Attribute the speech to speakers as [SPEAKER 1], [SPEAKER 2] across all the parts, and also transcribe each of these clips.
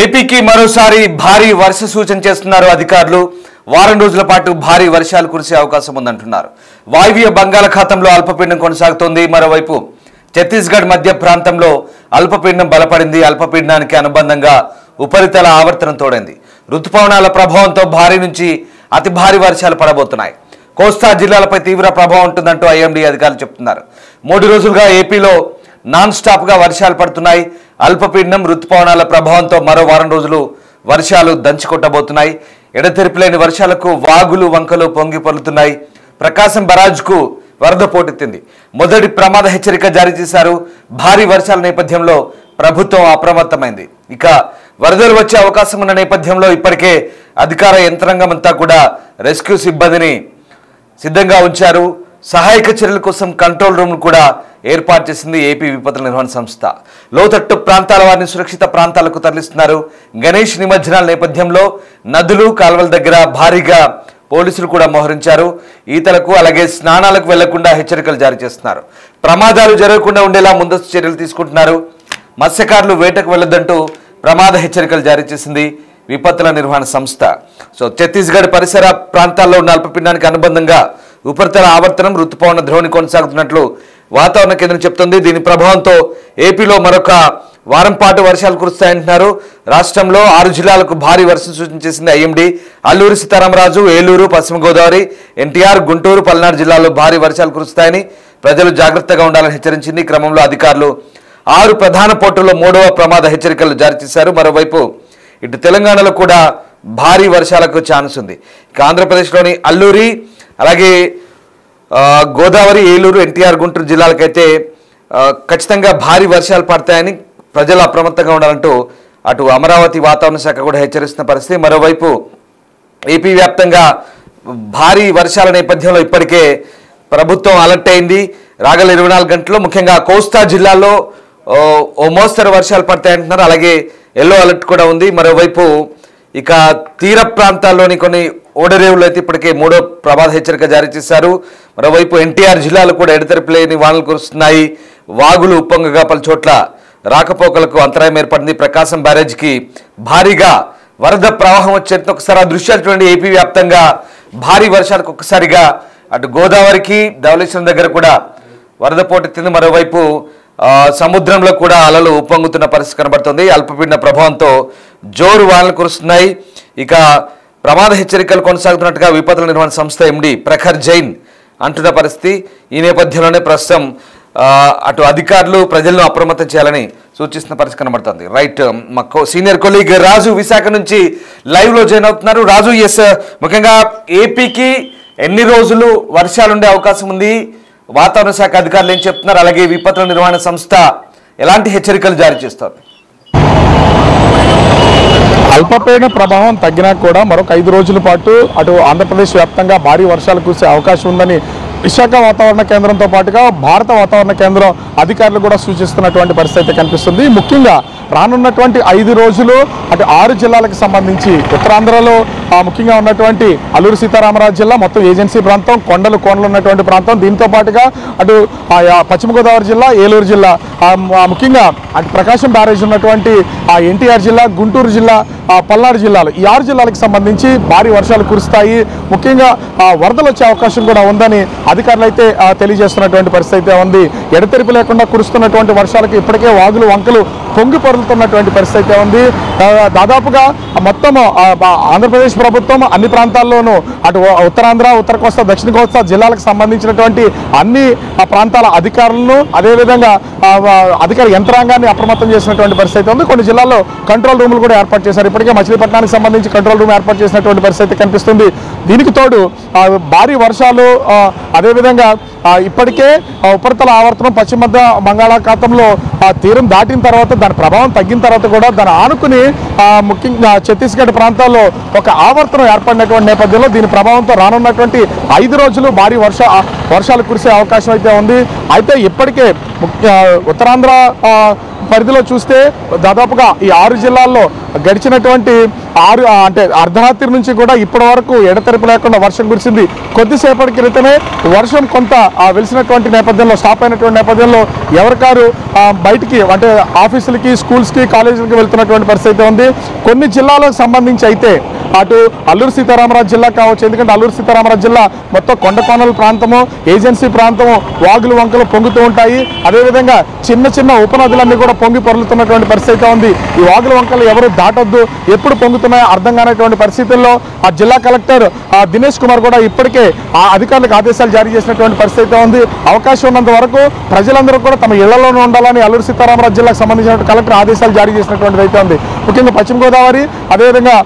[SPEAKER 1] ఏపీకి మరోసారి భారీ వర్ష సూచన చేస్తున్నారు అధికారులు. వారం రోజుల పాటు భారీ వర్షాలు కురిసే అవకాశం ఉందంటున్నారు. వాయువ్య బంగాళాఖాతంలో అల్పపీడనం కొనసాగుతోంది. మరోవైపు ఛత్తీస్గఢ్ మధ్య ప్రాంతంలో అల్పపీడనం బలపడింది. అల్పపీడనానికి అనుబంధంగా ఉపరితల ఆవర్తనం తోడైంది. రుతుపవనాల ప్రభావంతో భారీ నుంచి అతి భారీ వర్షాలు పడబోతున్నాయి. కోస్తా జిల్లాలపై తీవ్ర ప్రభావం ఉంటుందంటూ ఐఎండీ అధికారులు చెప్తున్నారు. 3 రోజులుగా ఏపీలో నాన్ స్టాప్ గా వర్షాలు పడుతున్నాయి. అల్పపీడనం రుతుపవనాల ప్రభావంతో మరో వారం రోజులు వర్షాలు దంచుకొట్టబోతున్నాయి. ఎడతెరిపిలేని వర్షాలకు వాగులు వంకలు పొంగి పొర్లుతున్నాయి. ప్రకాశం బరాజ్కు వరద పోటెత్తింది. మొదటి ప్రమాద హెచ్చరిక జారీ చేశారు. భారీ వర్షాల నేపథ్యంలో ప్రభుత్వం అప్రమత్తమైంది. ఇక వరదలు వచ్చే అవకాశం ఉన్న నేపథ్యంలో ఇప్పటికే అధికార యంత్రాంగం అంతా కూడా రెస్క్యూ సిబ్బందిని సిద్ధంగా ఉంచారు. సహాయక చర్యల కోసం కంట్రోల్ రూమ్ కూడా ఏర్పాటు చేసింది ఏపీ విపత్తుల నిర్వహణ సంస్థ. లోతట్టు ప్రాంతాల వారిని సురక్షిత ప్రాంతాలకు తరలిస్తున్నారు. గణేష్ నిమజ్జనాల నేపథ్యంలో నదులు కాల్వల దగ్గర భారీగా పోలీసులు కూడా మోహరించారు. ఈతలకు అలాగే స్నానాలకు వెళ్లకుండా హెచ్చరికలు జారీ చేస్తున్నారు. ప్రమాదాలు జరగకుండా ఉండేలా ముందస్తు చర్యలు తీసుకుంటున్నారు. మత్స్యకారులు వేటకు వెళ్లొద్దంటూ ప్రమాద హెచ్చరికలు జారీ చేసింది విపత్తుల నిర్వహణ సంస్థ. సో ఛత్తీస్గఢ్ పరిసర ప్రాంతాల్లో ఉన్న అల్పపీడనానికి అనుబంధంగా ఉపరితల ఆవర్తనం రుతుపవన ద్రోణి కొనసాగుతున్నట్లు వాతావరణ కేంద్రం చెప్తుంది. దీని ప్రభావంతో ఏపీలో మరొక వారం పాటు వర్షాలు కురుస్తాయంటున్నారు. రాష్ట్రంలో 6 జిల్లాలకు భారీ వర్షం సూచన చేసింది ఐఎండీ. అల్లూరి సీతారామరాజు, ఏలూరు, పశ్చిమ గోదావరి, ఎన్టీఆర్, గుంటూరు, పల్నాడు జిల్లాల్లో భారీ వర్షాలు కురుస్తాయని ప్రజలు జాగ్రత్తగా ఉండాలని హెచ్చరించింది. ఈ క్రమంలో అధికారులు 6 ప్రధాన పోర్టుల్లో 3వ ప్రమాద హెచ్చరికలు జారీ చేశారు. మరోవైపు ఇటు తెలంగాణలో కూడా భారీ వర్షాలకు ఛాన్స్ ఉంది. ఇక ఆంధ్రప్రదేశ్లోని అల్లూరి అలాగే గోదావరి, ఏలూరు, ఎన్టీఆర్, గుంటూరు జిల్లాలకైతే ఖచ్చితంగా భారీ వర్షాలు పడతాయని ప్రజలు అప్రమత్తంగా ఉండాలంటూ అటు అమరావతి వాతావరణ శాఖ కూడా హెచ్చరిస్తున్న పరిస్థితి. మరోవైపు ఏపీ వ్యాప్తంగా భారీ వర్షాల నేపథ్యంలో ఇప్పటికే ప్రభుత్వం అలర్ట్ అయింది. రాగల 24 గంటల్లో ముఖ్యంగా కోస్తా జిల్లాలో ఓ మోస్తరు వర్షాలు పడతాయంటున్నారు. అలాగే ఎల్లో అలర్ట్ కూడా ఉంది. మరోవైపు ఇక తీర ప్రాంతాల్లోని కొన్ని ఓడరేవులు అయితే ఇప్పటికే 3వ ప్రమాద హెచ్చరిక జారీ చేశారు. మరోవైపు ఎన్టీఆర్ జిల్లాలో కూడా ఎడతెరిపిలేని వానలు కురుస్తున్నాయి. వాగులు ఉప్పొంగగా పలు చోట్ల రాకపోకలకు అంతరాయం ఏర్పడింది. ప్రకాశం బ్యారేజ్కి భారీగా వరద ప్రవాహం వచ్చేందుకు ఒకసారి ఆ దృశ్యాలు చూడండి. ఏపీ వ్యాప్తంగా భారీ వర్షాలకు ఒక్కసారిగా అటు గోదావరికి ధవళేశ్వరం దగ్గర కూడా వరద పోటెత్తింది. మరోవైపు సముద్రంలో కూడా అలలు ఉప్పొంగుతున్న పరిస్థితి కనబడుతుంది. అల్పపీడన ప్రభావంతో జోరు వానలు కురుస్తున్నాయి. ఇక ప్రమాద హెచ్చరికలు కొనసాగుతున్నట్టుగా విపత్తుల నిర్వహణ సంస్థ ఎండీ ప్రఖర్ జైన్ అంటున్న పరిస్థితి. ఈ నేపథ్యంలోనే ప్రస్తుతం అటు అధికారులు ప్రజలను అప్రమత్తం చేయాలని సూచిస్తున్న పరిస్థితి కనబడుతుంది. రైట్, మా సీనియర్ కొలీగ్ రాజు విశాఖ నుంచి లైవ్ లో జాయిన్ అవుతున్నారు. రాజు, ఎస్, ముఖ్యంగా ఏపీకి ఎన్ని రోజులు వర్షాలు ఉండే అవకాశం ఉంది? వాతావరణ శాఖ అధికారులు ఏం చెప్తున్నారు? అలాగే విపత్తుల నిర్వహణ సంస్థ ఎలాంటి హెచ్చరికలు జారీ చేస్తారు?
[SPEAKER 2] అల్పపీడన ప్రభావం తగ్గినా కూడా మరొక 5 రోజుల పాటు అటు ఆంధ్రప్రదేశ్ వ్యాప్తంగా భారీ వర్షాలు కురిసే అవకాశం ఉందని విశాఖ వాతావరణ కేంద్రంతో పాటుగా భారత వాతావరణ కేంద్రం అధికారులు కూడా సూచిస్తున్నటువంటి పరిస్థితి కనిపిస్తుంది. ముఖ్యంగా రానున్నటువంటి 5 రోజులు అటు 6 జిల్లాలకు సంబంధించి ఉత్తరాంధ్రలో ముఖ్యంగా ఉన్నటువంటి అల్లూరి సీతారామరాజు జిల్లా మొత్తం ఏజెన్సీ ప్రాంతం, కోనలు ఉన్నటువంటి ప్రాంతం, దీంతో పాటుగా అటు పశ్చిమ గోదావరి జిల్లా, ఏలూరు జిల్లా, ముఖ్యంగా అటు ప్రకాశం బ్యారేజ్ ఉన్నటువంటి ఎన్టీఆర్ జిల్లా, గుంటూరు జిల్లా, పల్నాడు జిల్లాలు, ఈ 6 జిల్లాలకు సంబంధించి భారీ వర్షాలు కురుస్తాయి. ముఖ్యంగా వరదలు వచ్చే అవకాశం కూడా ఉందని అధికారులు అయితే తెలియజేస్తున్నటువంటి పరిస్థితి అయితే ఉంది. ఎడతెరిపి లేకుండా కురుస్తున్నటువంటి వర్షాలకు ఇప్పటికే వాగులు వంకలు పొంగి పొరులుతున్నటువంటి పరిస్థితి అయితే ఉంది. దాదాపుగా మొత్తం ఆంధ్రప్రదేశ్ ప్రభుత్వం అన్ని ప్రాంతాల్లోనూ అటు ఉత్తరాంధ్ర, ఉత్తర కోస్తా, దక్షిణ కోస్తా జిల్లాలకు సంబంధించినటువంటి అన్ని ప్రాంతాల అధికారులను అదేవిధంగా అధికార యంత్రాంగాన్ని అప్రమత్తం చేసినటువంటి పరిస్థితి ఉంది. కొన్ని జిల్లాల్లో కంట్రోల్ రూములు కూడా ఏర్పాటు చేశారు. ఇప్పటికే మచిలీపట్నానికి సంబంధించి కంట్రోల్ రూమ్ ఏర్పాటు చేసినటువంటి పరిస్థితి కనిపిస్తుంది. దీనికి తోడు భారీ వర్షాలు, అదేవిధంగా ఇప్పటికే ఉపరితల ఆవర్తనం పశ్చిమ మధ్య బంగాళాఖాతంలో తీరం దాటిన తర్వాత దాని ప్రభావం తగ్గిన తర్వాత కూడా దాన్ని ఆనుకుని ముఖ్యంగా ఛత్తీస్గఢ్ ప్రాంతాల్లో ఒక ఆవర్తనం ఏర్పడినటువంటి నేపథ్యంలో దీని ప్రభావంతో రానున్నటువంటి 5 రోజులు భారీ వర్షాలు కురిసే అవకాశం అయితే ఉంది. అయితే ఇప్పటికే ఉత్తరాంధ్ర పరిధిలో చూస్తే దాదాపుగా ఈ 6 జిల్లాల్లో గడిచినటువంటి అంటే అర్ధరాత్రి నుంచి కూడా ఇప్పటి వరకు ఎడతెరిపి లేకుండా వర్షం కురిసింది. కొద్దిసేపటి క్రితమే వర్షం కొంత వెలిసినటువంటి నేపథ్యంలో, స్టాప్ అయినటువంటి నేపథ్యంలో ఎవరికారు బయటికి అంటే ఆఫీసులకి, స్కూల్స్కి, కాలేజీలకి వెళ్తున్నటువంటి పరిస్థితి ఉంది. కొన్ని జిల్లాలకు సంబంధించి అయితే అటు అల్లూరు సీతారామరాజు జిల్లా కావచ్చు, ఎందుకంటే అల్లూరు సీతారామరాజు జిల్లా మొత్తం కొండకోనల ప్రాంతము, ఏజెన్సీ ప్రాంతము, వాగులు వంకలు పొంగుతూ ఉంటాయి. అదేవిధంగా చిన్న చిన్న ఉపనదులన్నీ కూడా పొంగి పొరులుతున్నటువంటి పరిస్థితి ఉంది. ఈ వాగుల వంకలు ఎవరు దాటొద్దు, ఎప్పుడు పొంగుతున్నాయో అర్థం కానటువంటి పరిస్థితుల్లో ఆ జిల్లా కలెక్టర్ దినేష్ కుమార్ కూడా ఇప్పటికే ఆ అధికారులకు ఆదేశాలు జారీ చేసినటువంటి పరిస్థితి ఉంది. అవకాశం ఉన్నంత వరకు ప్రజలందరూ కూడా తమ ఇళ్లలోనే ఉండాలని అల్లూరు సీతారామరాజు జిల్లాకు సంబంధించిన కలెక్టర్ ఆదేశాలు జారీ చేసినటువంటిది అయితే ఉంది. ముఖ్యంగా పశ్చిమ గోదావరి, అదేవిధంగా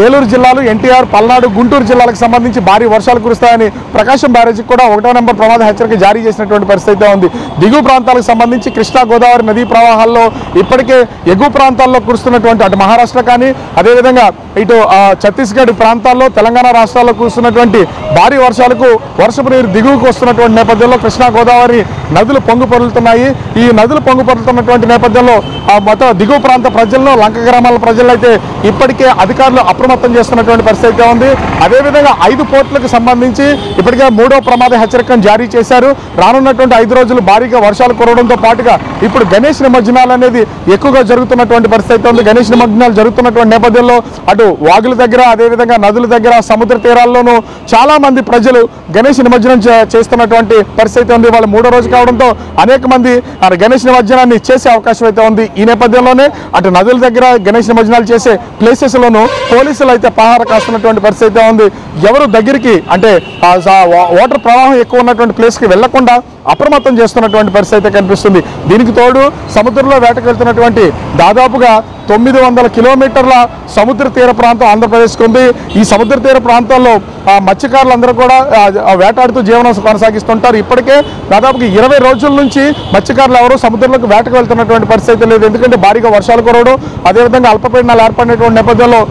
[SPEAKER 2] ఏలూరు జిల్లాలు, ఎన్టీఆర్, పల్నాడు, గుంటూరు జిల్లాలకు సంబంధించి భారీ వర్షాలు కురుస్తాయని ప్రకాశం బ్యారేజీకి కూడా 1వ నెంబర్ ప్రమాద హెచ్చరిక జారీ చేసినటువంటి పరిస్థితి ఉంది. దిగువ ప్రాంతాలకు సంబంధించి కృష్ణా, గోదావరి నదీ ప్రవాహాల్లో ఇప్పటికే ఎగువ ప్రాంతాల్లో కురుస్తున్నటువంటి అటు మహారాష్ట్ర కానీ, అదేవిధంగా ఇటు ఛత్తీస్గఢ్ ప్రాంతాల్లో, తెలంగాణ రాష్ట్రాల్లో కురుస్తున్నటువంటి భారీ వర్షాలకు వర్షపు నీరు దిగువకు వస్తున్నటువంటి నేపథ్యంలో కృష్ణా, గోదావరి నదులు పొంగు పొరులుతున్నాయి. ఈ నదులు పొంగు పొరులుతున్నటువంటి నేపథ్యంలో మొత్తం దిగువ ప్రాంత ప్రజల్లో, లంక గ్రామాల ప్రజల్లో అయితే ఇప్పటికే అధికారులు అప్రమత్తం చేస్తున్నటువంటి పరిస్థితి ఉంది. అదేవిధంగా 5 పోర్టులకు సంబంధించి ఇప్పటికే 3వ ప్రమాద హెచ్చరికను జారీ చేశారు. రానున్నటువంటి 5 రోజులు భారీగా వర్షాలు కురవడంతో పాటుగా ఇప్పుడు గణేష్ నిమజ్జనాలు అనేది ఎక్కువగా జరుగుతున్నటువంటి పరిస్థితి ఉంది. గణేష్ నిమజ్జనాలు జరుగుతున్నటువంటి నేపథ్యంలో అటు వాగుల దగ్గర, అదేవిధంగా నదుల దగ్గర, సముద్ర తీరాల్లోనూ చాలా మంది ప్రజలు గణేష్ నిమజ్జనం చేస్తున్నటువంటి పరిస్థితి ఉంది. వాళ్ళు 3వ రోజు కావడంతో అనేక మంది గణేష్ నిమజ్జనాన్ని చేసే అవకాశం అయితే ఉంది. ఈ నేపథ్యంలోనే అటు నదుల దగ్గర గణేష్ నిమజ్జనాలు చేసే ప్లేసెస్లోనూ పోలీసులు అయితే పహారా కాస్తున్నటువంటి పరిస్థితి ఉంది. ఎవరు దగ్గరికి అంటే వాటర్ ప్రవాహం ఎక్కువ ఉన్నటువంటి ప్లేస్కి వెళ్లకుండా అప్రమత్తం చేస్తున్నటువంటి పరిస్థితి కనిపిస్తుంది. దీనికి తోడు సముద్రంలో వేటకు వెళ్తున్నటువంటి దాదాపుగా 900 కిలోమీటర్ల సముద్ర తీర ప్రాంతం ఆంధ్రప్రదేశ్కి ఉంది. ఈ సముద్ర తీర ప్రాంతాల్లో మత్స్యకారులందరూ కూడా వేటాడుతూ జీవనం కొనసాగిస్తుంటారు. ఇప్పటికే దాదాపుగా 20 రోజుల నుంచి మత్స్యకారులు ఎవరు సముద్రంలోకి వేటకు వెళ్తున్నటువంటి పరిస్థితి లేదు. ఎందుకంటే భారీగా వర్షాలు కురవడం, అదేవిధంగా అల్పపీడనాలు ఏర్పడినటువంటి నేపథ్యంలో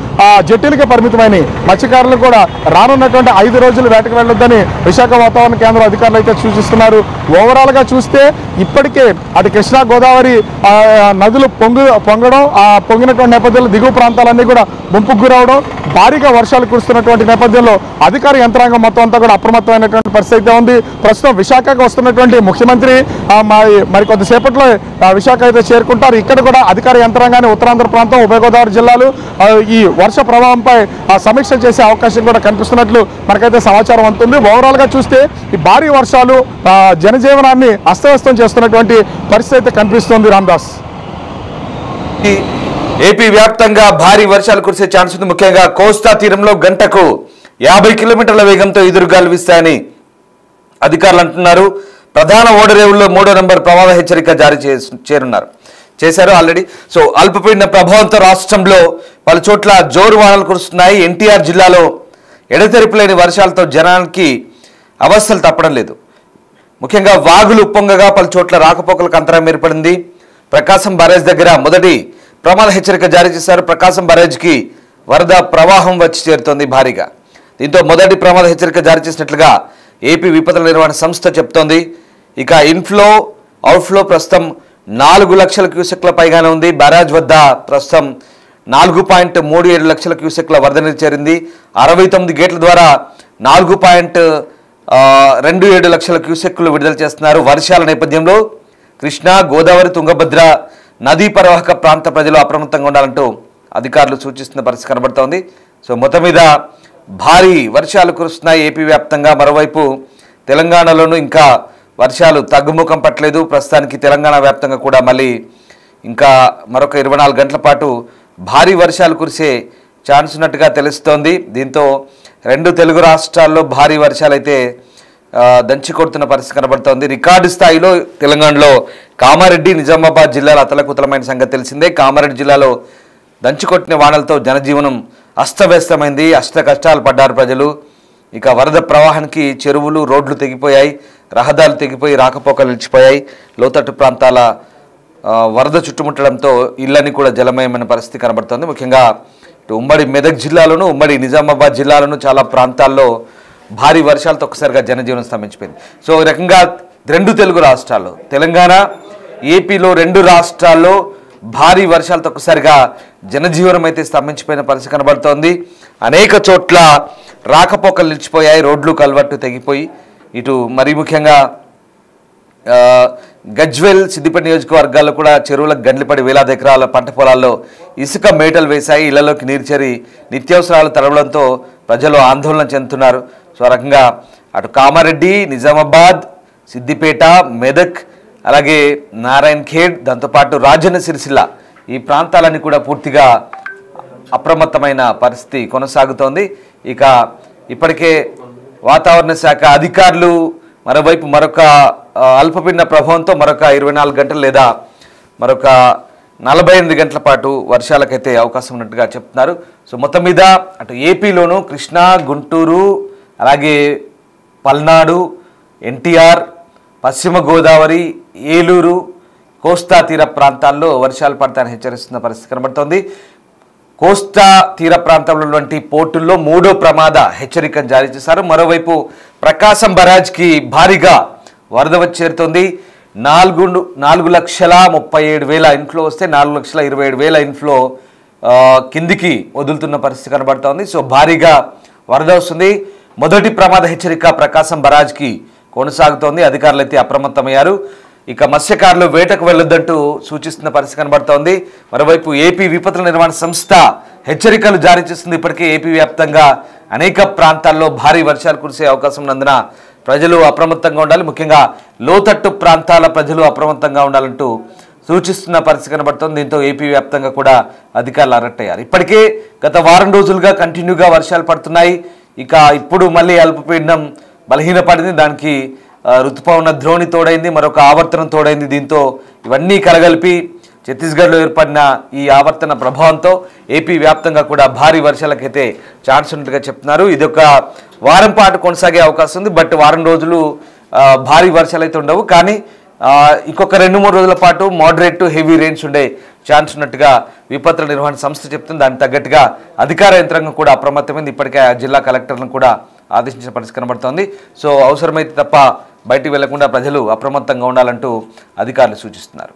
[SPEAKER 2] జట్టీలకే పరిమితమైన మత్స్యకారులు కూడా రానున్నటువంటి 5 రోజులు వేటకు వెళ్ళొద్దని విశాఖ వాతావరణ కేంద్రం అధికారులు అయితే సూచిస్తున్నారు. ఓవరాల్గా చూస్తే ఇప్పటికే అటు కృష్ణా, గోదావరి నదులు పొంగడం, పొంగినటువంటి నేపథ్యంలో దిగువ ప్రాంతాలన్నీ కూడా ముంపుకు గురవడం, భారీగా వర్షాలు కురుస్తున్నటువంటి నేపథ్యంలో అధికార యంత్రాంగం మొత్తం అంతా కూడా అప్రమత్తమైనటువంటి పరిస్థితి ఉంది. ప్రస్తుతం విశాఖకు వస్తున్నటువంటి ముఖ్యమంత్రి మరి కొద్దిసేపట్లో విశాఖ అయితే చేరుకుంటారు. ఇక్కడ కూడా అధికార యంత్రాంగాన్ని ఉత్తరాంధ్ర ప్రాంతం, ఉభయ గోదావరి జిల్లాలు ఈ వర్ష ప్రభావంపై సమీక్ష చేసే అవకాశం కూడా కనిపిస్తున్నట్లు మనకైతే సమాచారం అందుతుంది. ఓవరాల్గా చూస్తే ఈ భారీ వర్షాలు జనజీవనాన్ని అస్తవ్యస్తం చేస్తున్నటువంటి పరిస్థితి కనిపిస్తుంది. రామ్దాస్,
[SPEAKER 1] ఏపీ వ్యాప్తంగా భారీ వర్షాలు కురిసే ఛాన్స్ ఉంది. ముఖ్యంగా కోస్తా తీరంలో గంటకు 50 కిలోమీటర్ల వేగంతో ఎదురుగాలు వీస్తాయని అధికారులు అంటున్నారు. ప్రధాన ఓడరేవుల్లో 3వ నెంబర్ ప్రమాద హెచ్చరిక జారీ చేశారు ఆల్రెడీ. సో అల్పపీడన ప్రభావంతో రాష్ట్రంలో పలు చోట్ల జోరు వానలు కురుస్తున్నాయి. ఎన్టీఆర్ జిల్లాలో ఎడతెరిపి లేని వర్షాలతో జనానికి అవస్థలు తప్పడం లేదు. ముఖ్యంగా వాగులు ఉప్పొంగగా పలు చోట్ల రాకపోకలకు అంతరాయం ఏర్పడింది. ప్రకాశం బ్యారేజ్ దగ్గర మొదటి ప్రమాద హెచ్చరిక జారీ చేశారు. ప్రకాశం బ్యారేజ్కి వరద ప్రవాహం వచ్చి చేరుతోంది భారీగా. దీంతో మొదటి ప్రమాద హెచ్చరిక జారీ చేసినట్లుగా ఏపీ విపత్తుల నిర్వహణ సంస్థ చెప్తోంది. ఇక ఇన్ఫ్లో, అవుట్ఫ్లో ప్రస్తుతం 4 లక్షల క్యూసెక్ల పైగానే ఉంది. బ్యారేజ్ వద్ద ప్రస్తుతం 4.37 లక్షల క్యూసెక్ల వరద నీరు చేరింది. 69 గేట్ల ద్వారా 4.27 లక్షల క్యూసెక్లు విడుదల చేస్తున్నారు. వర్షాల నేపథ్యంలో కృష్ణా, గోదావరి, తుంగభద్ర నదీ పరివాహక ప్రాంత ప్రజలు అప్రమత్తంగా ఉండాలంటూ అధికారులు సూచిస్తున్న పరిస్థితి కనబడుతోంది. సో మొత్తం మీద భారీ వర్షాలు కురుస్తున్నాయి ఏపీ వ్యాప్తంగా. మరోవైపు తెలంగాణలోనూ ఇంకా వర్షాలు తగ్గుముఖం పట్టలేదు. ప్రస్తుతానికి తెలంగాణ వ్యాప్తంగా కూడా మళ్ళీ ఇంకా మరొక 24 గంటల పాటు భారీ వర్షాలు కురిసే ఛాన్స్ ఉన్నట్టుగా తెలుస్తోంది. దీంతో 2 తెలుగు రాష్ట్రాల్లో భారీ వర్షాలు అయితే దంచి కొడుతున్న పరిస్థితి కనబడుతోంది. రికార్డు స్థాయిలో తెలంగాణలో కామారెడ్డి, నిజామాబాద్ జిల్లాలో అతలకుతలమైన సంగతి తెలిసిందే. కామారెడ్డి జిల్లాలో దంచికొట్టిన వానలతో జనజీవనం అస్తవ్యస్తమైంది. అష్ట కష్టాలు పడ్డారు ప్రజలు. ఇక వరద ప్రవాహానికి చెరువులు, రోడ్లు తెగిపోయాయి, రహదారులు తెగిపోయి రాకపోకలు నిలిచిపోయాయి. లోతట్టు ప్రాంతాల వరద చుట్టుముట్టడంతో ఇళ్ళని కూడా జలమయమైన పరిస్థితి కనబడుతోంది. ముఖ్యంగా ఉమ్మడి మెదక్ జిల్లాలోను, ఉమ్మడి నిజామాబాద్ జిల్లాలోను చాలా ప్రాంతాల్లో భారీ వర్షాలతో ఒక్కసారిగా జనజీవనం స్తంభించిపోయింది. సో ఈ రకంగా 2 తెలుగు రాష్ట్రాల్లో తెలంగాణ, ఏపీలో 2 రాష్ట్రాల్లో భారీ వర్షాలతో ఒక్కసారిగా జనజీవనం అయితే స్తంభించిపోయిన పరిస్థితి కనబడుతోంది. అనేక చోట్ల రాకపోకలు నిలిచిపోయాయి, రోడ్లు కల్వర్టు తెగిపోయి. ఇటు మరీ ముఖ్యంగా గజ్వేల్, సిద్దిపేట నియోజకవర్గాల్లో కూడా చెరువులకు గండ్లిపడి వేలాది ఎకరాల పంట పొలాల్లో ఇసుక మేటలు వేశాయి. ఇళ్లలోకి నీరు చేరి నిత్యావసరాలు తరవడంతో ప్రజలు ఆందోళన చెందుతున్నారు. సో ఆ రకంగా అటు కామారెడ్డి, నిజామాబాద్, సిద్దిపేట, మెదక్, అలాగే నారాయణ్ ఖేడ్, దాంతోపాటు రాజన్న సిరిసిల్ల ఈ ప్రాంతాలన్నీ కూడా పూర్తిగా అప్రమత్తమైన పరిస్థితి కొనసాగుతోంది. ఇక ఇప్పటికే వాతావరణ శాఖ అధికారులు మరోవైపు మరొక అల్పపీడన ప్రభావంతో మరొక 24 గంటలు లేదా మరొక 48 గంటల పాటు వర్షాలకైతే అవకాశం ఉన్నట్టుగా చెప్తున్నారు. సో మొత్తం మీద అటు ఏపీలోను కృష్ణా, గుంటూరు, అలాగే పల్నాడు, ఎన్టీఆర్, పశ్చిమ గోదావరి, ఏలూరు, కోస్తా తీర ప్రాంతాల్లో వర్షాలు పడతాయని హెచ్చరిస్తున్న పరిస్థితి కనబడుతోంది. కోస్తా తీర ప్రాంతంలో ఉన్నటువంటి పోర్టుల్లో 3వ ప్రమాద హెచ్చరికను జారీ చేశారు. మరోవైపు ప్రకాశం బరాజ్కి భారీగా వరద వచ్చి చేరుతోంది. 4,37,000 ఇన్ఫ్లో వస్తే 4,27,000 ఇన్ఫ్లో కిందికి వదులుతున్న పరిస్థితి కనబడుతోంది. సో భారీగా వరద వస్తుంది. మొదటి ప్రమాద హెచ్చరిక ప్రకాశం బరాజ్కి కొనసాగుతోంది. అధికారులు అయితే అప్రమత్తమయ్యారు. ఇక మత్స్యకారులు వేటకు వెళ్లొద్దంటూ సూచిస్తున్న పరిస్థితి కనబడుతోంది. మరోవైపు ఏపీ విపత్తుల నిర్వహణ సంస్థ హెచ్చరికలు జారీ చేస్తుంది. ఇప్పటికే ఏపీ వ్యాప్తంగా అనేక ప్రాంతాల్లో భారీ వర్షాలు కురిసే అవకాశం ఉన్నందున ప్రజలు అప్రమత్తంగా ఉండాలి. ముఖ్యంగా లోతట్టు ప్రాంతాల ప్రజలు అప్రమత్తంగా ఉండాలంటూ సూచిస్తున్న పరిస్థితి కనబడుతోంది. దీంతో ఏపీ వ్యాప్తంగా కూడా అధికారులు అలర్ట్ అయ్యారు. ఇప్పటికే గత వారం రోజులుగా కంటిన్యూగా వర్షాలు పడుతున్నాయి. ఇక ఇప్పుడు మళ్ళీ అల్పపీడనం బలహీనపడింది. దానికి ఋతుపవన ద్రోణి తోడైంది, మరొక ఆవర్తనం తోడైంది. దీంతో ఇవన్నీ కలగలిపి ఛత్తీస్గఢ్లో ఏర్పడిన ఈ ఆవర్తన ప్రభావంతో ఏపీ వ్యాప్తంగా కూడా భారీ వర్షాలకైతే ఛాన్స్ ఉన్నట్టుగా చెప్తున్నారు. ఇది ఒక వారం పాటు కొనసాగే అవకాశం ఉంది. బట్ వారం రోజులు భారీ వర్షాలు అయితే ఉండవు, కానీ ఇంకొక 2-3 రోజుల పాటు మోడరేట్ టు హెవీ రెయిన్స్ ఉండే ఛాన్స్ ఉన్నట్టుగా విపత్తుల నిర్వహణ సంస్థ చెప్తుంది. దానికి తగ్గట్టుగా అధికార యంత్రాంగం కూడా అప్రమత్తమైంది. ఇప్పటికే జిల్లా కలెక్టర్లను కూడా ఆదేశించిన పరిస్థితి కనబడుతోంది. సో అవసరమైతే తప్ప బయటికి వెళ్లకుండా ప్రజలు అప్రమత్తంగా ఉండాలంటూ అధికారులు సూచిస్తున్నారు.